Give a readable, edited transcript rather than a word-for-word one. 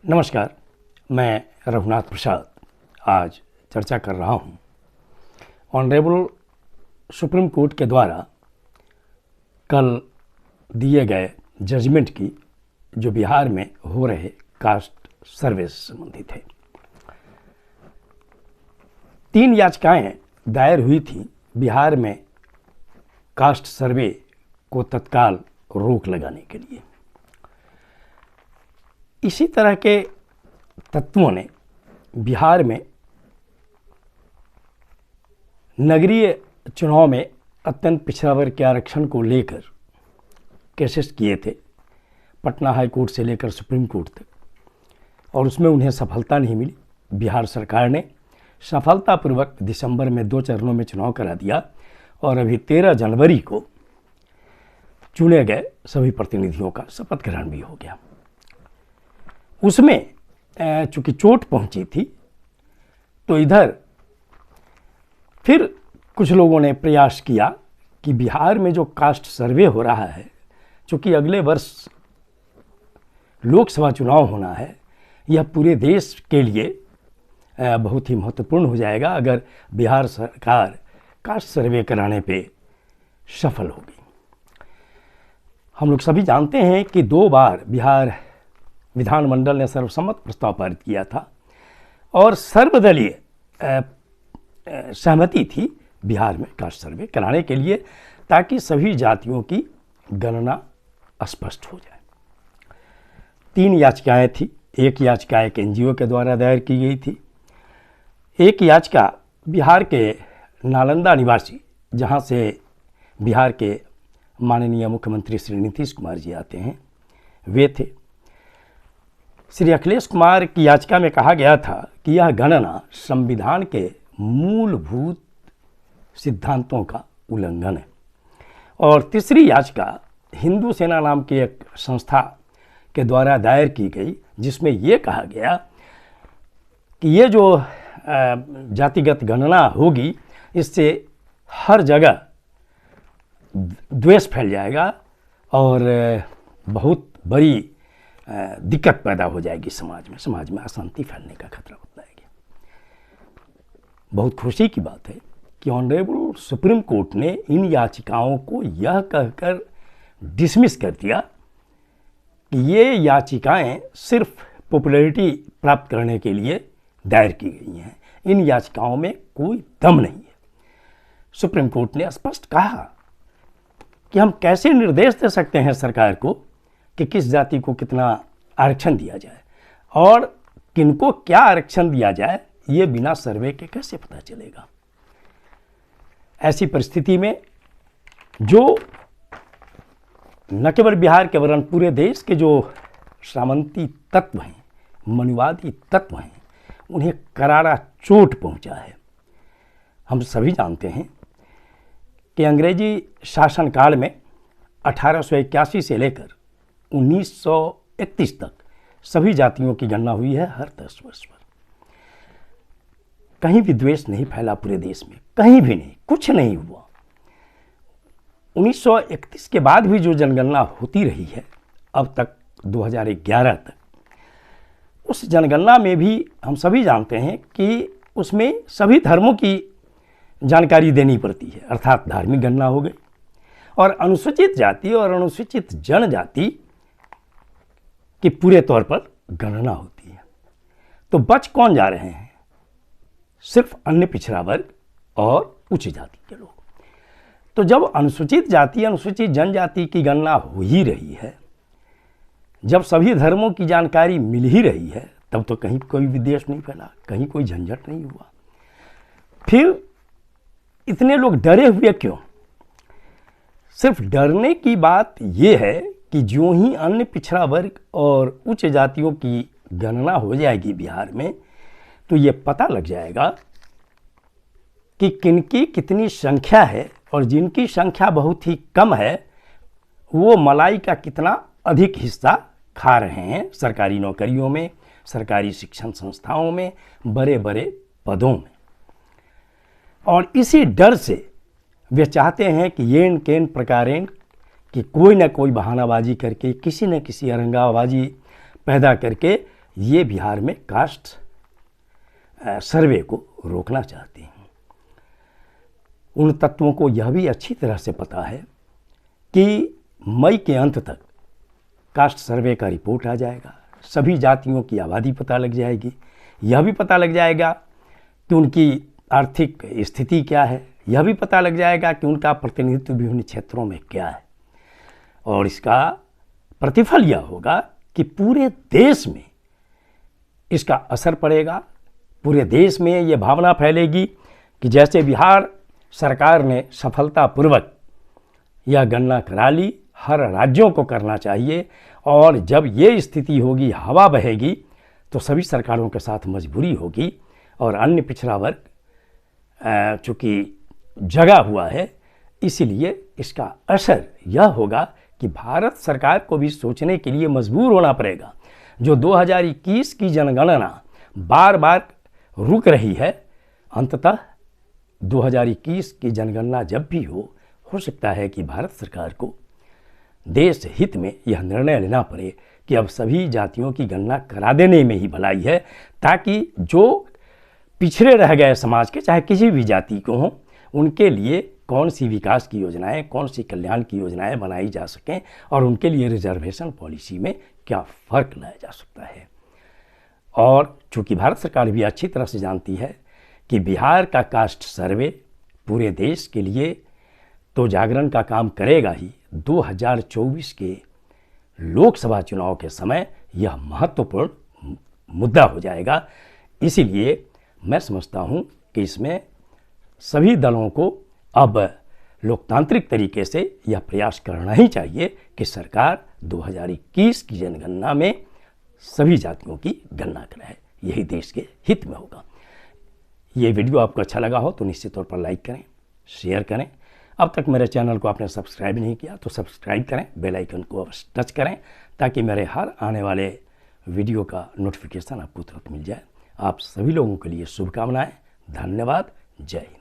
नमस्कार, मैं रघुनाथ प्रसाद आज चर्चा कर रहा हूँ ऑनरेबल सुप्रीम कोर्ट के द्वारा कल दिए गए जजमेंट की, जो बिहार में हो रहे कास्ट सर्वे से संबंधित है। 3 याचिकाएं दायर हुई थी बिहार में कास्ट सर्वे को तत्काल रोक लगाने के लिए। इसी तरह के तत्वों ने बिहार में नगरीय चुनाव में अत्यंत पिछड़ा वर्ग के आरक्षण को लेकर केसेस किए थे, पटना हाई कोर्ट से लेकर सुप्रीम कोर्ट तक, और उसमें उन्हें सफलता नहीं मिली। बिहार सरकार ने सफलतापूर्वक दिसंबर में 2 चरणों में चुनाव करा दिया और अभी 13 जनवरी को चुने गए सभी प्रतिनिधियों का शपथ ग्रहण भी हो गया। उसमें चूंकि चोट पहुंची थी, तो इधर फिर कुछ लोगों ने प्रयास किया कि बिहार में जो कास्ट सर्वे हो रहा है, चूंकि अगले वर्ष लोकसभा चुनाव होना है, यह पूरे देश के लिए बहुत ही महत्वपूर्ण हो जाएगा अगर बिहार सरकार कास्ट सर्वे कराने पे सफल होगी। हम लोग सभी जानते हैं कि 2 बार बिहार विधानमंडल ने सर्वसम्मत प्रस्ताव पारित किया था और सर्वदलीय सहमति थी बिहार में कास्ट सर्वे कराने के लिए, ताकि सभी जातियों की गणना स्पष्ट हो जाए। 3 याचिकाएं थी। एक याचिका एक एनजीओ के द्वारा दायर की गई थी। एक याचिका बिहार के नालंदा निवासी, जहां से बिहार के माननीय मुख्यमंत्री श्री नीतीश कुमार जी आते हैं, वे थे। श्री अखिलेश कुमार की याचिका में कहा गया था कि यह गणना संविधान के मूलभूत सिद्धांतों का उल्लंघन है। और तीसरी याचिका हिंदू सेना नाम की एक संस्था के द्वारा दायर की गई, जिसमें यह कहा गया कि ये जो जातिगत गणना होगी, इससे हर जगह द्वेष फैल जाएगा और बहुत बड़ी दिक्कत पैदा हो जाएगी समाज में अशांति फैलने का खतरा होता है। बहुत खुशी की बात है कि ऑनरेबल सुप्रीम कोर्ट ने इन याचिकाओं को यह कहकर डिसमिस कर दिया कि ये याचिकाएं सिर्फ पॉपुलैरिटी प्राप्त करने के लिए दायर की गई हैं, इन याचिकाओं में कोई दम नहीं है। सुप्रीम कोर्ट ने स्पष्ट कहा कि हम कैसे निर्देश दे सकते हैं सरकार को कि किस जाति को कितना आरक्षण दिया जाए और किनको क्या आरक्षण दिया जाए, ये बिना सर्वे के कैसे पता चलेगा। ऐसी परिस्थिति में जो न केवल बिहार के वरन पूरे देश के जो सामंती तत्व हैं, मनुवादी तत्व हैं, उन्हें करारा चोट पहुंचा है। हम सभी जानते हैं कि अंग्रेजी शासनकाल में 1881 से लेकर 1931 तक सभी जातियों की गणना हुई है हर 10 वर्ष पर। कहीं भी द्वेष नहीं फैला पूरे देश में, कहीं भी नहीं, कुछ नहीं हुआ। 1931 के बाद भी जो जनगणना होती रही है अब तक 2011 तक, उस जनगणना में भी हम सभी जानते हैं कि उसमें सभी धर्मों की जानकारी देनी पड़ती है, अर्थात धार्मिक गणना हो गई, और अनुसूचित जाति और अनुसूचित जनजाति की पूरे तौर पर गणना होती है। तो बच कौन जा रहे हैं? सिर्फ अन्य पिछड़ा वर्ग और उच्च जाति के लोग। तो जब अनुसूचित जाति अनुसूचित जनजाति की गणना हो ही रही है, जब सभी धर्मों की जानकारी मिल ही रही है, तब तो कहीं कोई विद्वेष नहीं फैला, कहीं कोई झंझट नहीं हुआ। फिर इतने लोग डरे हुए क्यों? सिर्फ डरने की बात यह है कि जो ही अन्य पिछड़ा वर्ग और उच्च जातियों की गणना हो जाएगी बिहार में, तो ये पता लग जाएगा कि किनकी कितनी संख्या है, और जिनकी संख्या बहुत ही कम है वो मलाई का कितना अधिक हिस्सा खा रहे हैं सरकारी नौकरियों में, सरकारी शिक्षण संस्थाओं में, बड़े बड़े पदों में। और इसी डर से वे चाहते हैं कि येन केन प्रकारेण कि कोई ना कोई बहानाबाजी करके, किसी न किसी अरंगाबाजी पैदा करके ये बिहार में कास्ट सर्वे को रोकना चाहते हैं। उन तत्वों को यह भी अच्छी तरह से पता है कि मई के अंत तक कास्ट सर्वे का रिपोर्ट आ जाएगा, सभी जातियों की आबादी पता लग जाएगी, यह भी पता लग जाएगा कि उनकी आर्थिक स्थिति क्या है, यह भी पता लग जाएगा कि उनका प्रतिनिधित्व विभिन्न क्षेत्रों में क्या है। और इसका प्रतिफल यह होगा कि पूरे देश में इसका असर पड़ेगा। पूरे देश में ये भावना फैलेगी कि जैसे बिहार सरकार ने सफलतापूर्वक यह गणना करा ली, हर राज्यों को करना चाहिए। और जब ये स्थिति होगी, हवा बहेगी, तो सभी सरकारों के साथ मजबूरी होगी। और अन्य पिछड़ा वर्ग चूँकि जगा हुआ है, इसीलिए इसका असर यह होगा कि भारत सरकार को भी सोचने के लिए मजबूर होना पड़ेगा। जो 2021 की जनगणना बार बार रुक रही है, अंततः 2021 की जनगणना जब भी हो सकता है कि भारत सरकार को देश हित में यह निर्णय लेना पड़े कि अब सभी जातियों की गणना करा देने में ही भलाई है, ताकि जो पिछड़े रह गए समाज के, चाहे किसी भी जाति को हों, उनके लिए कौन सी विकास की योजनाएं, कौन सी कल्याण की योजनाएं बनाई जा सकें और उनके लिए रिजर्वेशन पॉलिसी में क्या फ़र्क लाया जा सकता है। और चूँकि भारत सरकार भी अच्छी तरह से जानती है कि बिहार का कास्ट सर्वे पूरे देश के लिए तो जागरण का काम करेगा ही, 2024 के लोकसभा चुनाव के समय यह महत्वपूर्ण मुद्दा हो जाएगा। इसीलिए मैं समझता हूँ कि इसमें सभी दलों को अब लोकतांत्रिक तरीके से यह प्रयास करना ही चाहिए कि सरकार 2021 की जनगणना में सभी जातियों की गणना कराए। यही देश के हित में होगा। ये वीडियो आपको अच्छा लगा हो तो निश्चित तौर पर लाइक करें, शेयर करें। अब तक मेरे चैनल को आपने सब्सक्राइब नहीं किया तो सब्सक्राइब करें, बेल आइकन को अवश्य टच करें, ताकि मेरे हर आने वाले वीडियो का नोटिफिकेशन आपको तुरंत मिल जाए। आप सभी लोगों के लिए शुभकामनाएं। धन्यवाद। जय हिंद।